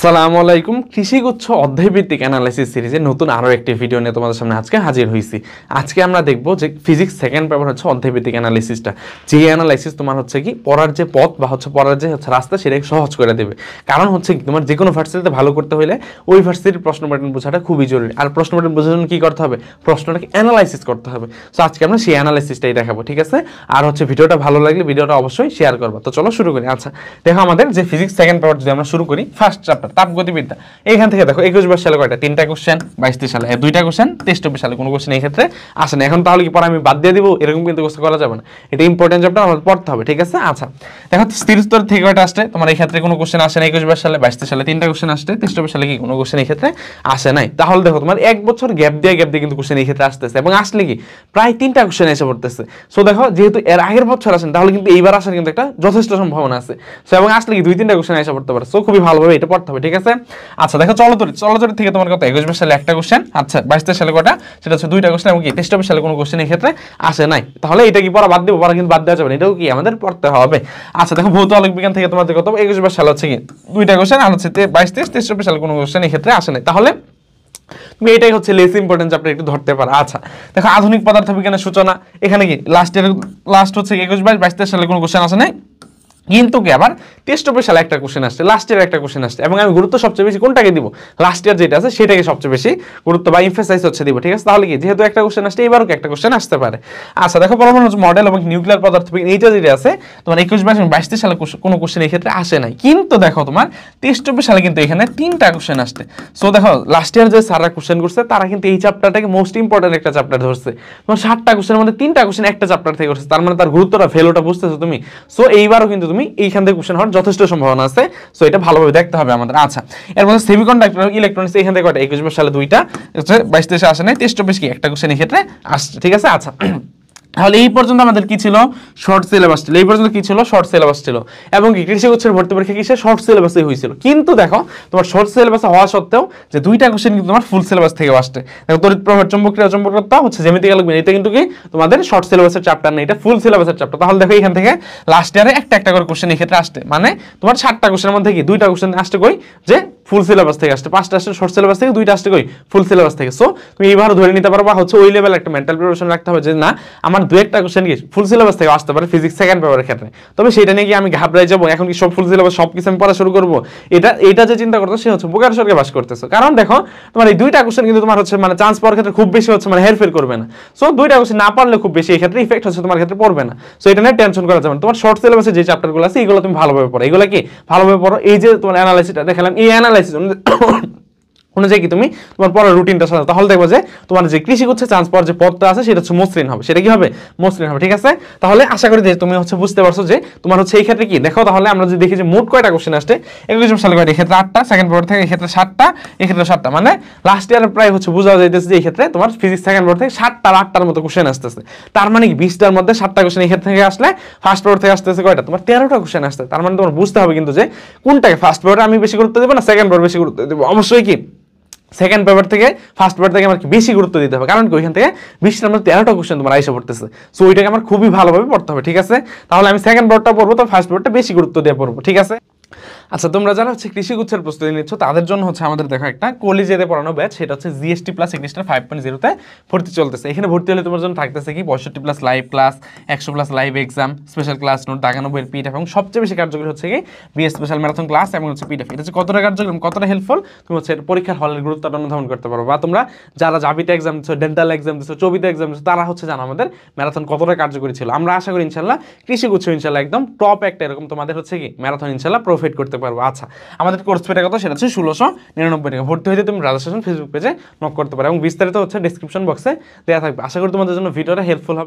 সালামু আলাইকুম। কৃষিগুচ্ছ অধ্যায়ভিত্তিক অ্যানালাইসিস সিরিজে নতুন আরও একটি ভিডিও নিয়ে তোমাদের সামনে আজকে হাজির হয়েছি। আজকে আমরা দেখব যে ফিজিক্স সেকেন্ড পেপার হচ্ছে অধ্যায়ভিত্তিক অ্যানালাইসিসটা, যে অ্যানালাইসিস তোমার হচ্ছে কি পড়ার যে পথ বা হচ্ছে পড়ার যে রাস্তা সেটাকে সহজ করে দেবে। কারণ হচ্ছে কি তোমার যে কোনো ভার্সিটিতে ভালো করতে হলে ওই ভার্সিটির প্রশ্ন প্যাটার্ন বোঝাটা খুবই জরুরি। আর প্রশ্ন প্যাটার্ন বোঝার জন্য কী করতে হবে? প্রশ্নটাকে অ্যানালাইসিস করতে হবে। সো আজকে আমরা সেই অ্যানালাইসিসটাই দেখাবো, ঠিক আছে? আর হচ্ছে ভিডিওটা ভালো লাগলে ভিডিওটা অবশ্যই শেয়ার করবো। তো চলো শুরু করি। আচ্ছা দেখো, আমাদের যে ফিজিক্স সেকেন্ড পেপার যদি আমরা শুরু করি, ফার্স্ট চ্যাপ্টার তাপগতিবিদ্যা, এইখান থেকে দেখো 21-22 সালে কয়টা? 3টা কোশ্চেন, 22-23 সালে 2টা কোশ্চেন, 23-24 সালে কোনো কোশ্চেন এই ক্ষেত্রে আসে না। এখন তাহলে কি পরে আমি বাদ দিয়ে দিব? এরকম কিন্তু কোশ্চেন করা যাবে না, এটা ইম্পর্টেন্ট চ্যাপ্টার, আমাদের পড়তে হবে, ঠিক আছে? আচ্ছা দেখো, স্থির স্তর থেকে কয়টা আসছে তোমার এই ক্ষেত্রে? কোনো কোশ্চেন আসে না। 21-22 সালে, 22-23 সালে 3টা কোশ্চেন আসছে, 23-24 সালে কি কোনো কোশ্চেন এই ক্ষেত্রে আসে নাই। তাহলে দেখো তোমার এক বছর গ্যাপ দিয়ে কিন্তু কোশ্চেন এই ক্ষেত্রে আসতেছে, এবং আসলে কি প্রায় 3টা কোশ্চেন এসে পড়তেছে। সো দেখো, যেহেতু এর আগের বছর আসেন, তাহলে কিন্তু এইবার আসার কিন্তু একটা যথেষ্ট সম্ভাবনা আছে। সো এবং আসলে কি 2-3টা কোশ্চেন এসে পড়তে পারে। সো খুবই ভালোভাবে এটা পড়তে হবে, ঠিক আছে? আচ্ছা দেখো, চলতরি থেকে তোমার কত? 21-22 সালে একটা কোশ্চেন, আচ্ছা 22-23 সালে কয়টা? সেটা হচ্ছে 2টা কোশ্চেন, এবং কি 23-24 সালে কোনো কোশ্চেন এই ক্ষেত্রে আসে নাই। তাহলে এটা কি পড়া বাদ দেবো? পড়া কিন্তু বাদ দেওয়া যাবে না, এটাও কি আমাদের পড়তে হবে। আচ্ছা দেখো, ভৌত আলোক বিজ্ঞান থেকে তোমাদের কত? 21-22 সালে হচ্ছে কি 2টা কোশ্চেন, আর হচ্ছে 22-23 সালে কোনো কোশ্চেন এই ক্ষেত্রে আসে নাই। তাহলে তুমি এটাই হচ্ছে লেস ইম্পর্টেন্ট চ্যাপ্টার, একটু ধরতে পারো। আচ্ছা দেখো, আধুনিক পদার্থবিজ্ঞানের সূচনা, এখানে কি লাস্ট হচ্ছে 21-22 সালে কোনো কোশ্চেন আসে নাই, কিন্তু কি আবার 23-24 সালে একটা কোশ্চেন আসছে, লাস্ট ইয়ার একটা কোশ্চেন আসছে, এবং আমি গুরুত্ব সবচেয়ে বেশি কোনটাকে দিব? লাস্ট ইয়ার যেটা আছে সেটাকে সবচেয়ে বেশি গুরুত্ব বা ইমফেসাইজ হচ্ছে দিব, ঠিক আছে? তাহলে কি যেহেতু একটা কোশ্চেন আসছে, এবারও একটা কোশ্চেন আসতে পারে। আচ্ছা দেখো, পরমাণু মডেল এবং নিউক্লিয়ার পদার্থবিজ্ঞান, এইটা যেটা আছে তোমার 21-22 সালে কোনো কোশ্চেন এই ক্ষেত্রে আসে নাই, কিন্তু দেখো তোমার 23-24 সালে কিন্তু এখানে 3টা কোশ্চেন আসছে। সো দেখো, লাস্ট ইয়ার যে সারা কোশ্চেন করছে তারা কিন্তু এই চ্যাপ্টারটাকে মোস্ট ইম্পর্টেন্ট একটা চ্যাপ্টার ধরছে। তোমার 60টা কোশ্চেনের মধ্যে 3টা কোশ্চেন একটা চ্যাপ্টার থেকে করছে, তার মানে তার গুরুত্বটা ভ্যালুটা বুঝতেছো তুমি? সো এইবারও কিন্তু তুমি এইখান থেকে কোশ্চেন হওয়ার যথেষ্ট সম্ভাবনা আছে। সো এটা ভালোভাবে দেখতে হবে আমাদের। আচ্ছা এর মধ্যে সেমিকন্ডাক্টর ইলেকট্রনিক্স, এখান থেকে কয়টা? 21-22 সালে 2টা, 22-23 আসে নাই, 23-24 কি একটা কোশ্চেন এই ক্ষেত্রে আসছে, ঠিক আছে? আচ্ছা তাহলে এই পর্যন্ত আমাদের কি ছিল? শর্ট সিলেবাস ছিল। এই পর্যন্ত কি ছিল? শর্ট সিলেবাস ছিল, এবং কি কৃষিগুচ্ছের ভর্তি পরীক্ষা কিসে? শর্ট সিলেবাসে হয়েছিল। কিন্তু দেখো, তোমার শর্ট সিলেবাসে হওয়া সত্ত্বেও যে 2টা কোশ্চেন কিন্তু তোমার ফুল সিলেবাস থেকে আসছে। দেখো, তড়িৎ প্রবাহ, চৌম্বকীয় চৌম্বকত্ব হচ্ছে জ্যামিতিক আলোক বিজ্ঞান, এটা কিন্তু কি তোমাদের শর্ট সিলেবাসের চ্যাপ্টার না, এটা ফুল সিলেবাসের চ্যাপ্টার। তাহলে দেখো, এখান থেকে লাস্ট ইয়ারে একটা করে কোশ্চেন এই ক্ষেত্রে আসছে, মানে তোমার 60টা কোশ্চেনের মধ্যে কি 2টা কোশ্চেন আসছে কই? যে ফুল সিলেবাস থেকে আসছে, 5টা আসছে শর্ট সিলেবাস থেকে, 2টা আসছে কই? ফুল সিলেবাস থেকে। সো তুমি এইভাবে ধরে নিতে পারো, বা হচ্ছে ওই লেভেল একটা মেন্টাল প্রিপারেশন রাখতে হবে যে না, আমার 2-1টা কোশ্চেন কি ফুল সিলেবাস থেকে আসতে পারে ফিজিক্স সেকেন্ড পেপারের ক্ষেত্রে। তবে সেটা নিয়ে কি আমি ঘাবড়াই যাবো? এখন কি সব ফুল সিলেবাস সব কিছু আমি পড়া শুরু করবো? এটা যে চিন্তা করতো সে হচ্ছে বোকার স্বর্গে বাস করতেছো। কারণ দেখো, তোমার এই 2টা কোশ্চেন কিন্তু তোমার হচ্ছে মানে চান্স পাওয়ার ক্ষেত্রে খুব বেশি হচ্ছে মানে হেরফের করবে না। সো 2টা কোশ্চেন না পারলে খুব বেশি এই ক্ষেত্রে ইফেক্ট হচ্ছে তোমার ক্ষেত্রে পড়বে না। সো এটা নিয়ে টেনশন করা যাবে না। তোমার শর্ট সিলেবাসে যে চ্যাপ্টারগুলো আছে এগুলো তুমি ভালোভাবে পড়ো, এগুলো কি ভালোভাবে পড়ো। এই যে তোমার অ্যানালাইসিসটা দেখালাম, এই অ্যানালাইসিস অনুযায়ী কি তুমি তোমার পড়ার রুটিনটা সাজাও, তাহলে দেখবো যে তোমার যে কৃষিগুচ্ছ চান্স পাওয়ার যে পথটা আছে সেটা হচ্ছে মসৃণ হবে। সেটা কি হবে? মসৃণ হবে, ঠিক আছে? তাহলে আশা করি যে তুমি হচ্ছে বুঝতে পারছো যে তোমার হচ্ছে এই ক্ষেত্রে কি দেখো, তাহলে আমরা যদি দেখি যে মোট কয়টা কোশ্চেন আসছে 21 সালে কয়টা? এই ক্ষেত্রে 8টা, সেকেন্ড পেপার থেকে এই ক্ষেত্রে 7টা, এই ক্ষেত্রে 7টা, মানে লাস্ট ইয়ারে প্রায় হচ্ছে বোঝা যাইতেছে যে এই ক্ষেত্রে তোমার ফিজিক্স সেকেন্ড পেপার থেকে 7টা 8টার মতো কোশ্চেন আসতেছে। তার মানে কি 20টার মধ্যে 7টা কোশ্চেন এই ক্ষেত্রে থেকে আসলে ফার্স্ট পেপার থেকে আসতেছে কয়টা? তোমার 13টা কোশ্চেন আসছে। তার মানে তোমার বুঝতে হবে কিন্তু যে কোনটাকে ফার্স্ট পেপারে আমি বেশি গুরুত্ব দেবো না সেকেন্ড পেপার বেশি গুরুত্ব দেবো। অবশ্যই কি সেকেন্ড পেপার থেকে ফার্স্ট পেপার থেকে আমার বেশি গুরুত্ব দিতে হবে, কারণ কি ওইখান থেকে 20টার মধ্যে 13টা কোশ্চেন তোমার আইসা পড়তেছে। সো ওইটাকে আমার খুবই ভালোভাবে পড়তে হবে, ঠিক আছে? তাহলে আমি সেকেন্ড পেপারটা পড়বো, তো ফার্স্ট পেপারটা বেশি গুরুত্ব দিয়ে পড়বো, ঠিক আছে? আচ্ছা তোমরা যারা হচ্ছে কৃষিগুচ্ছের প্রস্তুতি নিচ্ছ তাদের জন্য হচ্ছে আমাদের দেখো একটা কলেজেতে পড়ানো ব্যাচ, সেটা হচ্ছে জিএসটি প্লাস ইংলিশটা 5.0-তে ভর্তি চলতেছে। এখানে ভর্তি হলে তোমার জন্য থাকতেছে কি 65+ live class, 100+ live exam, special class note, দাগানো বইয়ের পিডিএফ, এবং সবচেয়ে বেশি কার্যকরী হচ্ছে কি বিএস স্পেশাল ম্যারাথন ক্লাস এবং হচ্ছে পিডিএফ। এটা হচ্ছে কতটা কার্যকরী, কতটা হেল্পফুল, তুমি হচ্ছে পরীক্ষার হলের গুরুত্বটা অনুধাবন করতে পারো। বা তোমরা যারা জাবিতে এক্সাম দিচ্ছ, ডেন্টাল এক্সাম দিচ্ছ, চবিতে এক্সাম দিচ্ছ, তারা হচ্ছে জানো আমাদের ম্যারাথন কতটা কার্যকরী ছিল। আমরা আশা করি ইনশাল্লাহ কৃষিগুচ্ছ ইনশাল্লাহ একদম টপ একটা এরকম তোমাদের হচ্ছে কি ম্যারাথন ইনশাল্লাহ প্রোভাইড করতে পারবো। আচ্ছা আমাদের কোর্স ফিটা কত? সেটা হচ্ছে 1699 টাকা। ভর্তি হইতে তুমি রাজা সেশন ফেসবুক পেজে নক করতে পারো, এবং বিস্তারিত হচ্ছে ডেসক্রিপশন বক্সে দেওয়া থাকবে। আশা করি তোমাদের জন্য ভিডিওটা হেল্পফুল হবে।